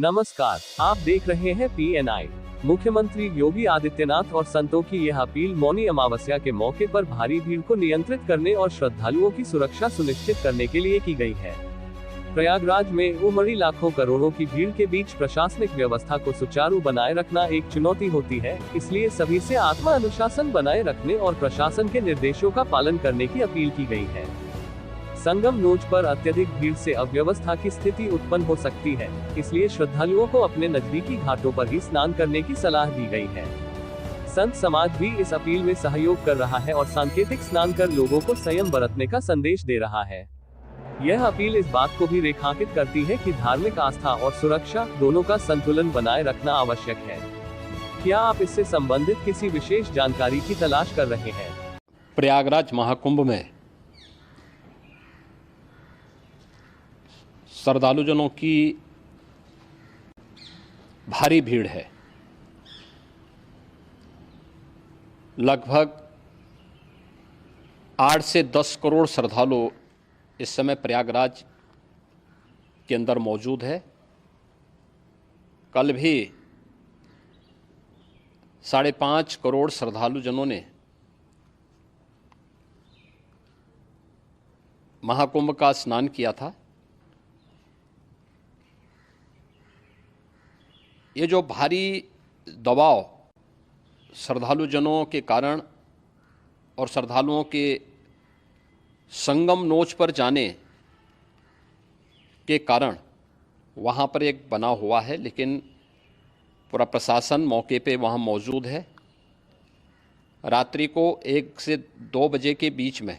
नमस्कार, आप देख रहे हैं PNI। मुख्यमंत्री योगी आदित्यनाथ और संतों की यह अपील मौनी अमावस्या के मौके पर भारी भीड़ को नियंत्रित करने और श्रद्धालुओं की सुरक्षा सुनिश्चित करने के लिए की गई है। प्रयागराज में उमड़ी लाखों करोड़ों की भीड़ के बीच प्रशासनिक व्यवस्था को सुचारू बनाए रखना एक चुनौती होती है, इसलिए सभी से आत्मा अनुशासन बनाए रखने और प्रशासन के निर्देशों का पालन करने की अपील की गई है। संगम नोच पर अत्यधिक भीड़ से अव्यवस्था की स्थिति उत्पन्न हो सकती है, इसलिए श्रद्धालुओं को अपने नजदीकी घाटों पर ही स्नान करने की सलाह दी गई है। संत समाज भी इस अपील में सहयोग कर रहा है और सांकेतिक स्नान कर लोगों को संयम बरतने का संदेश दे रहा है। यह अपील इस बात को भी रेखांकित करती है कि धार्मिक आस्था और सुरक्षा दोनों का संतुलन बनाए रखना आवश्यक है। क्या आप इससे संबंधित किसी विशेष जानकारी की तलाश कर रहे हैं? प्रयागराज महाकुंभ में श्रद्धालुजनों की भारी भीड़ है। लगभग 8 से 10 करोड़ श्रद्धालु इस समय प्रयागराज के अंदर मौजूद है। कल भी 5.5 करोड़ श्रद्धालुजनों ने महाकुंभ का स्नान किया था। ये जो भारी दबाव श्रद्धालुजनों के कारण और श्रद्धालुओं के संगम नोच पर जाने के कारण वहाँ पर एक बना हुआ है, लेकिन पूरा प्रशासन मौके पे वहाँ मौजूद है। रात्रि को 1 से 2 बजे के बीच में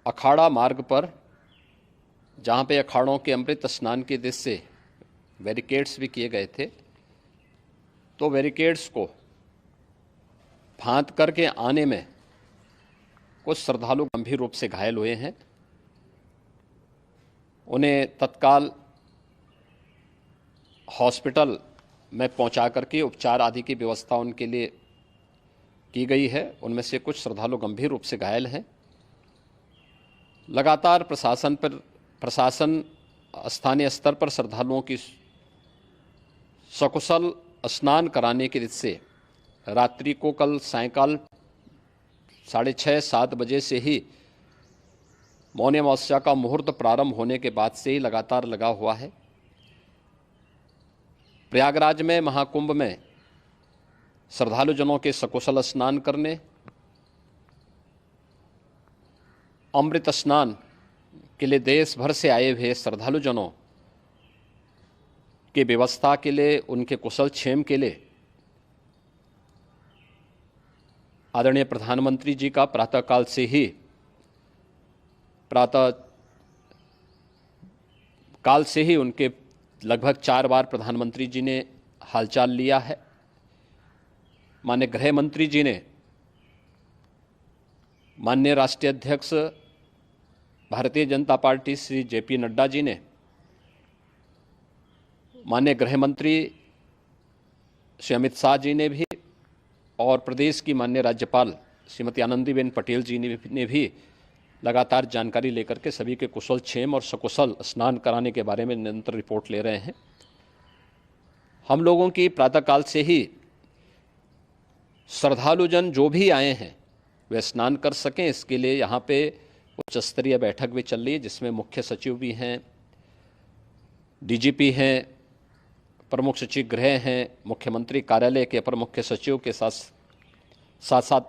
अखाड़ा मार्ग पर, जहाँ पे अखाड़ों के अमृत स्नान के दृश्य से बैरिकेड्स भी किए गए थे, तो बैरिकेड्स को फांद करके आने में कुछ श्रद्धालु गंभीर रूप से घायल हुए हैं। उन्हें तत्काल हॉस्पिटल में पहुंचा करके उपचार आदि की व्यवस्था उनके लिए की गई है। उनमें से कुछ श्रद्धालु गंभीर रूप से घायल हैं। लगातार प्रशासन स्थानीय स्तर पर श्रद्धालुओं की सकुशल स्नान कराने के दृष्टि से रात्रि को कल सायंकाल 6:30-7 बजे से ही मौनी अमावस्या का मुहूर्त प्रारंभ होने के बाद से ही लगातार लगा हुआ है। प्रयागराज में महाकुंभ में श्रद्धालुजनों के सकुशल स्नान करने, अमृत स्नान के लिए देश भर से आए हुए श्रद्धालुजनों की व्यवस्था के लिए, उनके कुशल क्षेम के लिए आदरणीय प्रधानमंत्री जी का प्रातःकाल से ही उनके लगभग 4 बार प्रधानमंत्री जी ने हालचाल लिया है। माननीय गृह मंत्री जी ने, माननीय राष्ट्रीय अध्यक्ष भारतीय जनता पार्टी श्री JP नड्डा जी ने, माननीय गृह मंत्री श्री अमित शाह जी ने भी, और प्रदेश की माननीय राज्यपाल श्रीमती आनंदीबेन पटेल जी ने भी लगातार जानकारी लेकर के सभी के कुशल क्षेम और सकुशल स्नान कराने के बारे में निरंतर रिपोर्ट ले रहे हैं। हम लोगों की प्रातःकाल से ही श्रद्धालुजन जो भी आए हैं वे स्नान कर सकें, इसके लिए यहाँ पे उच्च स्तरीय बैठक भी चल रही है, जिसमें मुख्य सचिव भी हैं, DGP हैं, प्रमुख सचिव गृह हैं, मुख्यमंत्री कार्यालय के अपर मुख्य सचिव के साथ साथ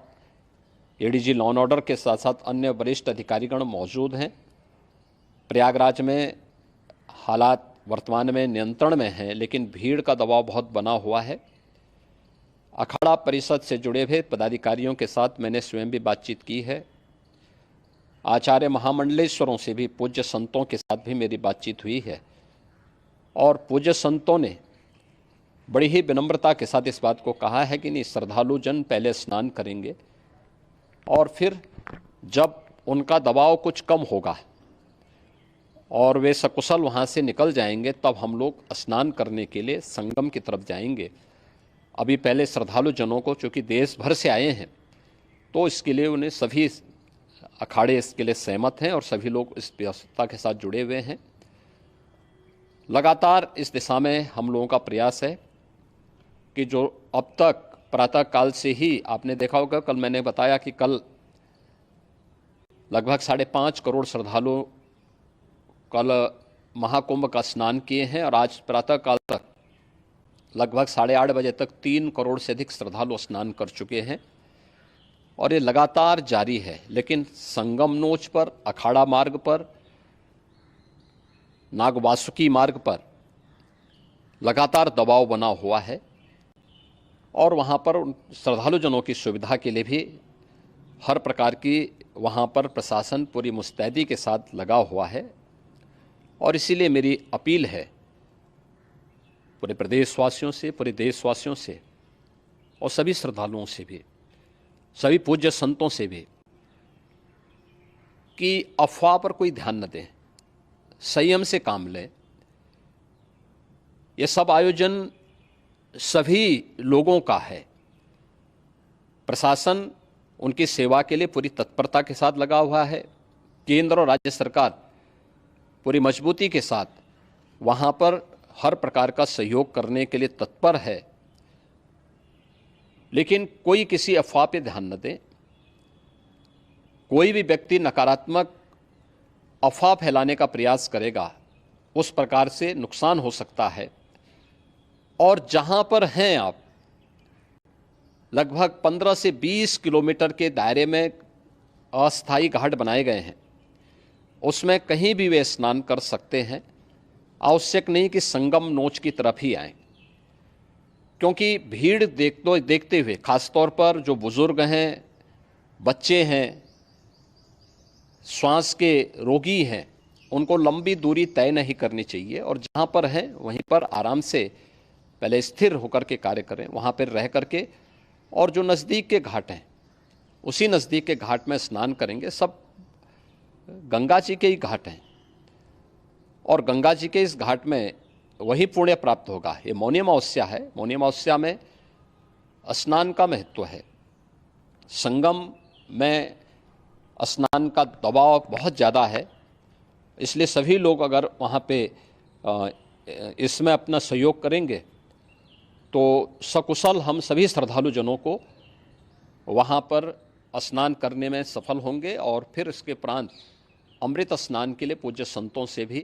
ADG लॉ एंड ऑर्डर के साथ साथ अन्य वरिष्ठ अधिकारीगण मौजूद हैं। प्रयागराज में हालात वर्तमान में नियंत्रण में हैं, लेकिन भीड़ का दबाव बहुत बना हुआ है। अखाड़ा परिषद से जुड़े हुए पदाधिकारियों के साथ मैंने स्वयं भी बातचीत की है। आचार्य महामंडलेश्वरों से भी, पूज्य संतों के साथ भी मेरी बातचीत हुई है, और पूज्य संतों ने बड़ी ही विनम्रता के साथ इस बात को कहा है कि नहीं, श्रद्धालुजन पहले स्नान करेंगे और फिर जब उनका दबाव कुछ कम होगा और वे सकुशल वहाँ से निकल जाएंगे, तब हम लोग स्नान करने के लिए संगम की तरफ जाएंगे। अभी पहले श्रद्धालुजनों को, चूँकि देश भर से आए हैं, तो इसके लिए उन्हें सभी अखाड़े इसके लिए सहमत हैं और सभी लोग इस व्यवस्था के साथ जुड़े हुए हैं। लगातार इस दिशा में हम लोगों का प्रयास है कि जो अब तक प्रातः काल से ही आपने देखा होगा, कल मैंने बताया कि कल लगभग 5.5 करोड़ श्रद्धालु कल महाकुंभ का स्नान किए हैं और आज प्रातः काल तक लगभग 8:30 बजे तक 3 करोड़ से अधिक श्रद्धालु स्नान कर चुके हैं और ये लगातार जारी है। लेकिन संगम नोच पर, अखाड़ा मार्ग पर, नागवासुकी मार्ग पर लगातार दबाव बना हुआ है और वहाँ पर श्रद्धालुजनों की सुविधा के लिए भी हर प्रकार की वहाँ पर प्रशासन पूरी मुस्तैदी के साथ लगा हुआ है। और इसीलिए मेरी अपील है पूरे प्रदेशवासियों से, पूरे देशवासियों से और सभी श्रद्धालुओं से भी, सभी पूज्य संतों से भी कि अफवाह पर कोई ध्यान न दें, संयम से काम लें। ये सब आयोजन सभी लोगों का है। प्रशासन उनकी सेवा के लिए पूरी तत्परता के साथ लगा हुआ है। केंद्र और राज्य सरकार पूरी मजबूती के साथ वहाँ पर हर प्रकार का सहयोग करने के लिए तत्पर है। लेकिन कोई किसी अफवाह पे ध्यान न दे। कोई भी व्यक्ति नकारात्मक अफवाह फैलाने का प्रयास करेगा, उस प्रकार से नुकसान हो सकता है। और जहाँ पर हैं आप, लगभग 15 से 20 किलोमीटर के दायरे में अस्थायी घाट बनाए गए हैं, उसमें कहीं भी वे स्नान कर सकते हैं। आवश्यक नहीं कि संगम नोच की तरफ ही आएं, क्योंकि भीड़ देखते हुए खासतौर पर जो बुजुर्ग हैं, बच्चे हैं, श्वास के रोगी हैं, उनको लंबी दूरी तय नहीं करनी चाहिए और जहाँ पर हैं वहीं पर आराम से पहले स्थिर होकर के कार्य करें, वहाँ पर रह करके। और जो नज़दीक के घाट हैं, उसी नज़दीक के घाट में स्नान करेंगे। सब गंगा जी के ही घाट हैं और गंगा जी के इस घाट में वही पुण्य प्राप्त होगा। ये मौनी अमावस्या है। मौनी अमावस्या में स्नान का महत्व है। संगम में स्नान का दबाव बहुत ज़्यादा है, इसलिए सभी लोग अगर वहाँ पे इसमें अपना सहयोग करेंगे तो सकुशल हम सभी श्रद्धालुजनों को वहाँ पर स्नान करने में सफल होंगे और फिर इसके उपरांत अमृत स्नान के लिए पूज्य संतों से भी